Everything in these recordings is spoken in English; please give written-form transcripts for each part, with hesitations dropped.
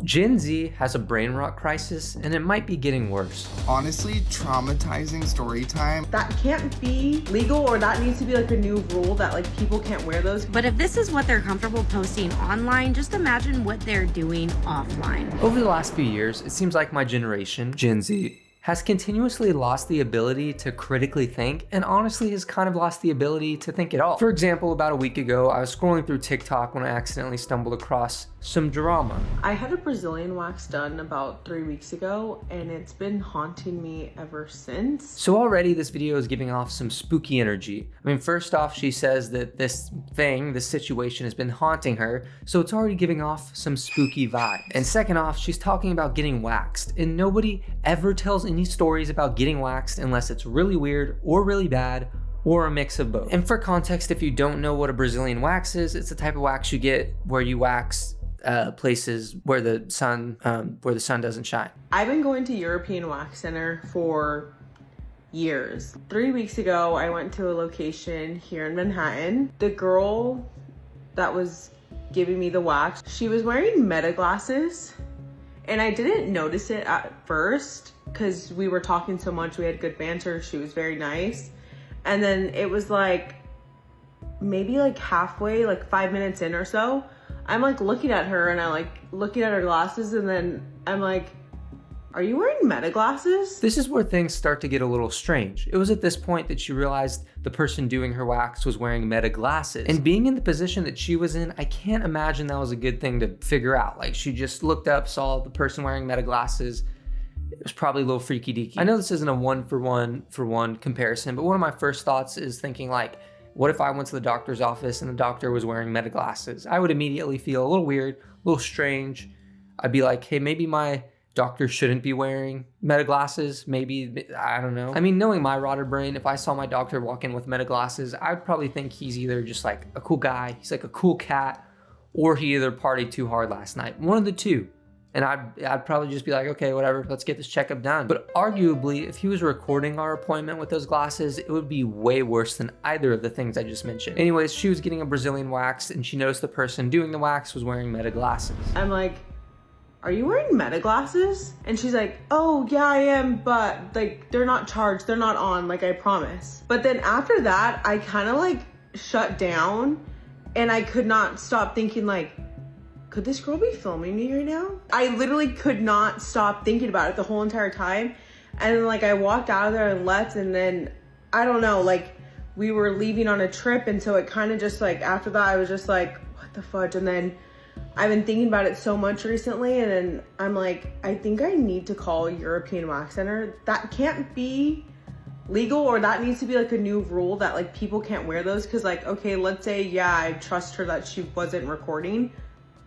Gen Z has a brain rot crisis, and it might be getting worse. Honestly, traumatizing story time. That can't be legal, or that needs to be like a new rule that like people can't wear those. But if this is what they're comfortable posting online, just imagine what they're doing offline. Over the last few years, it seems like my generation, Gen Z, has continuously lost the ability to critically think, and honestly has kind of lost the ability to think at all. For example, about a week ago, I was scrolling through TikTok when I accidentally stumbled across some drama. I had a Brazilian wax done about 3 weeks ago, and it's been haunting me ever since. So already this video is giving off some spooky energy. I mean, first off, she says that this situation has been haunting her, so it's already giving off some spooky vibes. And second off, she's talking about getting waxed, and nobody ever tells any stories about getting waxed unless it's really weird or really bad or a mix of both. And for context, if you don't know what a Brazilian wax is, it's the type of wax you get where you wax places where the sun doesn't shine. I've been going to European Wax Center for years. 3 weeks ago, I went to a location here in Manhattan. The girl that was giving me the wax, she was wearing Meta glasses, and I didn't notice it at first because we were talking so much. We had good banter. She was very nice. And then it was like maybe like halfway, like 5 minutes in or so, I'm like looking at her and I like looking at her glasses, and then I'm like, are you wearing Meta glasses? This is where things start to get a little strange. It was at this point that she realized the person doing her wax was wearing Meta glasses. And being in the position that she was in, I can't imagine that was a good thing to figure out. Like, she just looked up, saw the person wearing Meta glasses. It was probably a little freaky deaky. I know this isn't a one for one comparison, but one of my first thoughts is thinking like, what if I went to the doctor's office and the doctor was wearing Meta glasses? I would immediately feel a little weird, a little strange. I'd be like, hey, maybe my doctor shouldn't be wearing Meta glasses. Maybe, I don't know. I mean, knowing my rotted brain, if I saw my doctor walk in with Meta glasses, I'd probably think he's either just like a cool guy, he's like a cool cat, or he either partied too hard last night. One of the two. And I'd probably just be like, okay, whatever, let's get this checkup done. But arguably, if he was recording our appointment with those glasses, it would be way worse than either of the things I just mentioned. Anyways, she was getting a Brazilian wax, and she noticed the person doing the wax was wearing Meta glasses. I'm like, are you wearing Meta glasses? And she's like, oh yeah, I am, but like they're not charged, they're not on, like I promise. But then after that, I kind of like shut down, and I could not stop thinking like, could this girl be filming me right now? I literally could not stop thinking about it the whole entire time. And then like I walked out of there and left, and then I don't know, like we were leaving on a trip, and so it kind of just like after that I was just like, what the fudge? And then I've been thinking about it so much recently, and then I'm like, I think I need to call European Wax Center. That can't be legal, or that needs to be like a new rule that like people can't wear those. Because like, okay, let's say, yeah, I trust her that she wasn't recording,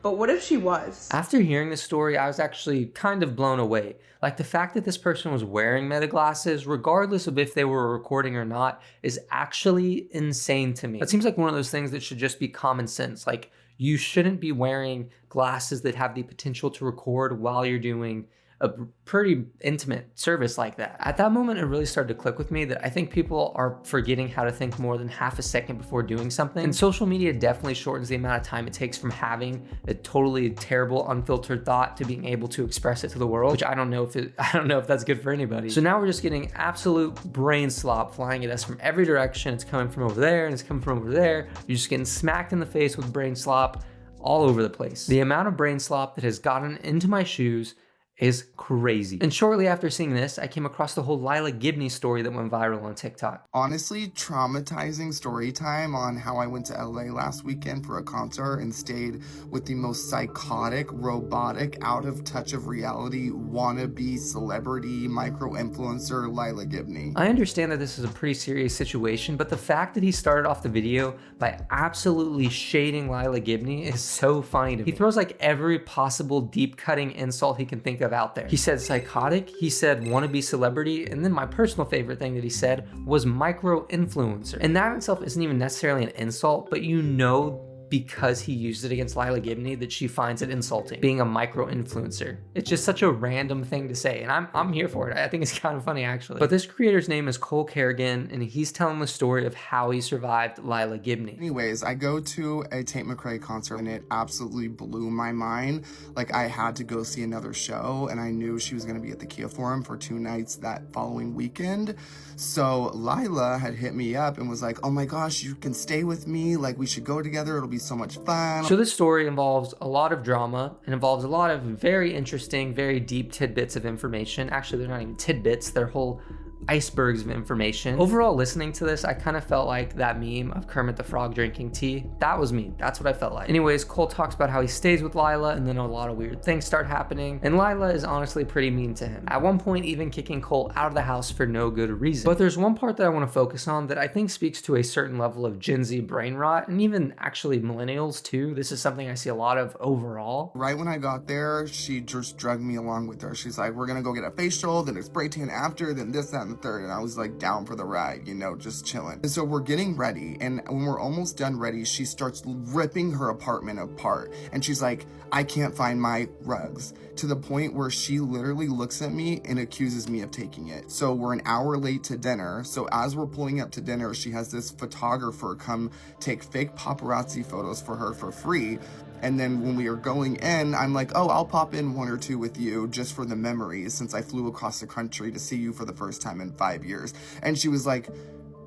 but what if she was? After hearing this story, I was actually kind of blown away. Like, the fact that this person was wearing Meta glasses, regardless of if they were recording or not, is actually insane to me. It seems like one of those things that should just be common sense. Like, you shouldn't be wearing glasses that have the potential to record while you're doing a pretty intimate service like that. At that moment, it really started to click with me that I think people are forgetting how to think more than half a second before doing something. And social media definitely shortens the amount of time it takes from having a totally terrible, unfiltered thought to being able to express it to the world, which I don't know if that's good for anybody. So now we're just getting absolute brain slop flying at us from every direction. It's coming from over there and it's coming from over there. You're just getting smacked in the face with brain slop all over the place. The amount of brain slop that has gotten into my shoes is crazy. And shortly after seeing this, I came across the whole Lila Gibney story that went viral on TikTok. Honestly, traumatizing story time on how I went to LA last weekend for a concert and stayed with the most psychotic, robotic, out of touch of reality, wannabe celebrity, micro-influencer Lila Gibney. I understand that this is a pretty serious situation, but the fact that he started off the video by absolutely shading Lila Gibney is so funny to me. He throws like every possible deep-cutting insult he can think of out there. He said psychotic, he said wannabe celebrity, and then my personal favorite thing that he said was micro-influencer. And that in itself isn't even necessarily an insult, but you know because he used it against Lila Gibney that she finds it insulting, being a micro-influencer. It's just such a random thing to say, and I'm here for it. I think it's kind of funny, actually. But this creator's name is Cole Kerrigan, and he's telling the story of how he survived Lila Gibney. Anyways, I go to a Tate McRae concert, and it absolutely blew my mind. Like, I had to go see another show, and I knew she was going to be at the Kia Forum for 2 nights that following weekend. So Lila had hit me up and was like, oh my gosh, you can stay with me. Like, we should go together. It'll be so much fun. So this story involves a lot of drama and involves a lot of very interesting, very deep tidbits of information. Actually, they're not even tidbits. They're whole icebergs of information. Overall, listening to this, I kind of felt like that meme of Kermit the Frog drinking tea. That was me. That's what I felt like. Anyways, Cole talks about how he stays with Lila, and then a lot of weird things start happening, and Lila is honestly pretty mean to him. At one point, even kicking Cole out of the house for no good reason. But there's one part that I want to focus on that I think speaks to a certain level of Gen Z brain rot, and even actually millennials too. This is something I see a lot of overall. Right when I got there, she just dragged me along with her. She's like, we're gonna go get a facial, then a spray tan after, then this, that, and the third. And I was like down for the ride, you know, just chilling. And so we're getting ready, and when we're almost done ready, she starts ripping her apartment apart. And she's like, I can't find my rugs, to the point where she literally looks at me and accuses me of taking it. So we're an hour late to dinner. So as we're pulling up to dinner, she has this photographer come take fake paparazzi photos for her for free. And then when we are going in, I'm like, oh, I'll pop in 1 or 2 with you just for the memories, since I flew across the country to see you for the first time in 5 years. And she was like,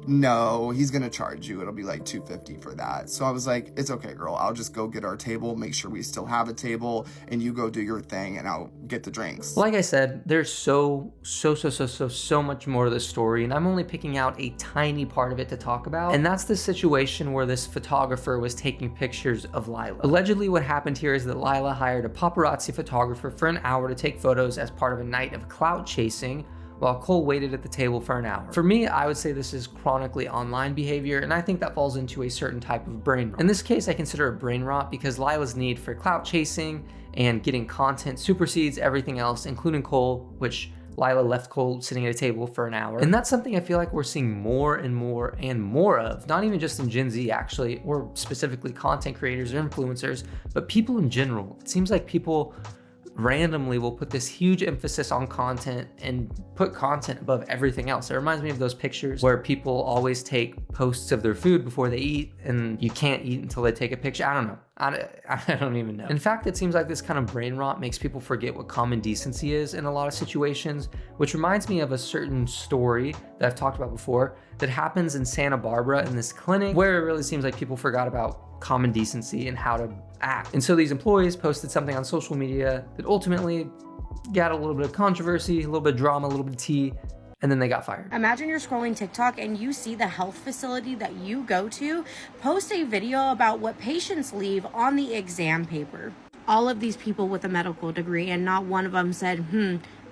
no, he's gonna charge you. It'll be like $250 for that. So I was like, it's okay, girl. I'll just go get our table, make sure we still have a table, and you go do your thing, and I'll get the drinks. Like I said, there's so much more to this story, and I'm only picking out a tiny part of it to talk about. And that's the situation where this photographer was taking pictures of Lila. Allegedly, what happened here is that Lila hired a paparazzi photographer for an hour to take photos as part of a night of clout chasing, while Cole waited at the table for an hour. For me, I would say this is chronically online behavior, and I think that falls into a certain type of brain rot. In this case, I consider it brain rot because Lila's need for clout chasing and getting content supersedes everything else, including Cole, which Lila left Cole sitting at a table for an hour. And that's something I feel like we're seeing more and more and more of, not even just in Gen Z actually, or specifically content creators or influencers, but people in general. It seems like people randomly will put this huge emphasis on content and put content above everything else. It reminds me of those pictures where people always take posts of their food before they eat, and you can't eat until they take a picture. I don't know. I don't even know. In fact, it seems like this kind of brain rot makes people forget what common decency is in a lot of situations, which reminds me of a certain story that I've talked about before that happens in Santa Barbara in this clinic, where it really seems like people forgot about common decency and how to act. And so these employees posted something on social media that ultimately got a little bit of controversy, a little bit of drama, a little bit of tea, and then they got fired. Imagine you're scrolling TikTok and you see the health facility that you go to post a video about what patients leave on the exam paper. All of these people with a medical degree, and not one of them said,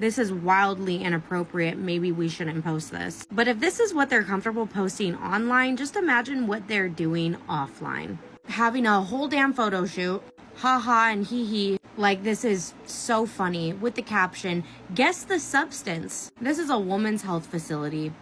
this is wildly inappropriate, maybe we shouldn't post this. But if this is what they're comfortable posting online, just imagine what they're doing offline. Having a whole damn photo shoot, haha and hee hee, like this is so funny, with the caption, guess the substance. This is a woman's health facility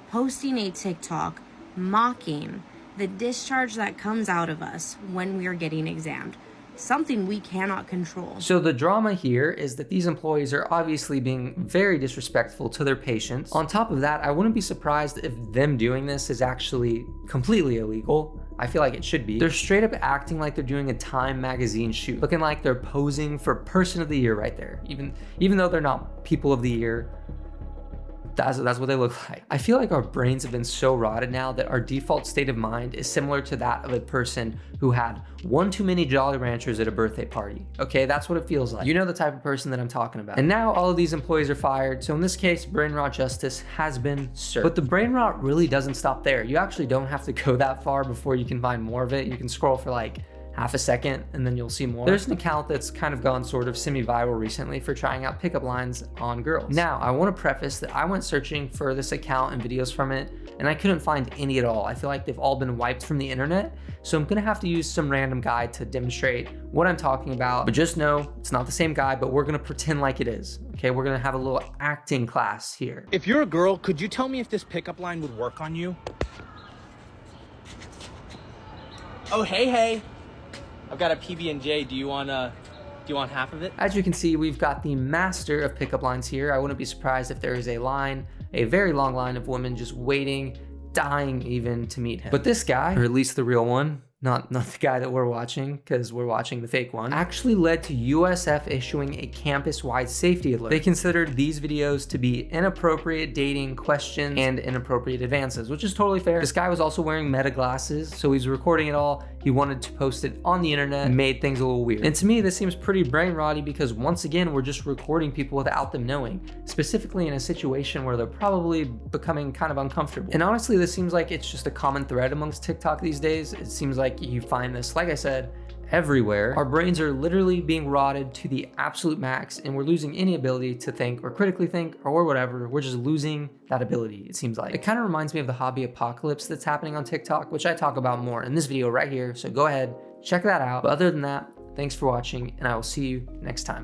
posting a TikTok mocking the discharge that comes out of us when we are getting examined. Something we cannot control. So the drama here is that these employees are obviously being very disrespectful to their patients. On top of that, I wouldn't be surprised if them doing this is actually completely illegal. I feel like it should be. They're straight up acting like they're doing a Time magazine shoot, looking like they're posing for Person of the Year right there. Even though they're not People of the Year, that's what they look like. I feel like our brains have been so rotted now that our default state of mind is similar to that of a person who had one too many Jolly Ranchers at a birthday party. Okay, that's what it feels like. You know the type of person that I'm talking about. And now all of these employees are fired, so in this case, brain rot justice has been served. But the brain rot really doesn't stop there. You actually don't have to go that far before you can find more of it. You can scroll for like half a second and then you'll see more. There's an account that's kind of gone sort of semi-viral recently for trying out pickup lines on girls. Now, I want to preface that I went searching for this account and videos from it, and I couldn't find any at all. I feel like they've all been wiped from the internet, so I'm gonna have to use some random guy to demonstrate what I'm talking about. But just know, it's not the same guy, but we're gonna pretend like it is. Okay, we're gonna have a little acting class here. If you're a girl, could you tell me if this pickup line would work on you? Oh, hey. I've got a PB&J. Do you want half of it? As you can see, we've got the master of pickup lines here. I wouldn't be surprised if there is a line, a very long line of women just waiting, dying even to meet him. But this guy, or at least the real one, not the guy that we're watching, because we're watching the fake one, actually led to USF issuing a campus-wide safety alert. They considered these videos to be inappropriate dating questions and inappropriate advances, which is totally fair. This guy was also wearing Meta glasses, so he's recording it all. He wanted to post it on the internet and made things a little weird. And to me, this seems pretty brain rotty because once again, we're just recording people without them knowing, specifically in a situation where they're probably becoming kind of uncomfortable. And honestly, this seems like it's just a common thread amongst TikTok these days. It seems like you find this, like I said, everywhere. Our brains are literally being rotted to the absolute max and we're losing any ability to think or critically think or whatever. We're just losing that ability, it seems like. It kind of reminds me of the hobby apocalypse that's happening on TikTok, which I talk about more in this video right here. So go ahead, check that out. But other than that, thanks for watching and I will see you next time.